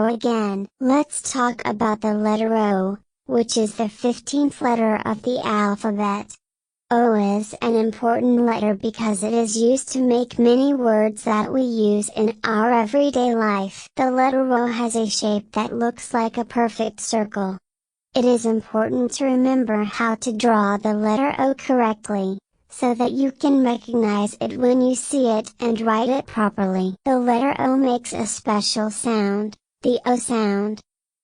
O again. Let's talk about the letter O, which is the 15th letter of the alphabet. O is an important letter because it is used to make many words that we use in our everyday life. The letter O has a shape that looks like a perfect circle. It is important to remember how to draw the letter O correctly, so that you can recognize it when you see it and write it properly. The letter O makes a special sound, the O sound.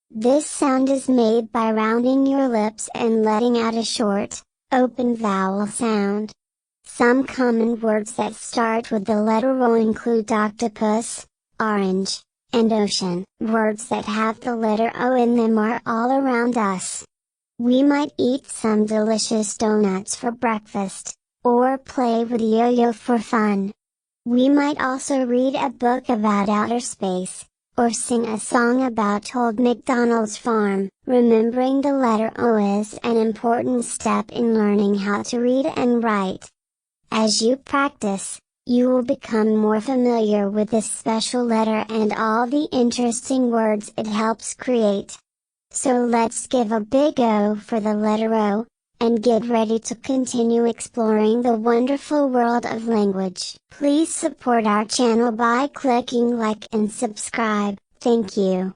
This sound is made by rounding your lips and letting out a short, open vowel sound. Some common words that start with the letter O include octopus, orange, and ocean. Words that have the letter O in them are all around us. We might eat some delicious donuts for breakfast, or play with yo-yo for fun. We might also read a book about outer space, or sing a song about Old MacDonald's farm. Remembering the letter O is an important step in learning how to read and write. As you practice, you will become more familiar with this special letter and all the interesting words it helps create. So let's give a big O for the letter O, and get ready to continue exploring the wonderful world of language. Please support our channel by clicking like and subscribe. Thank you.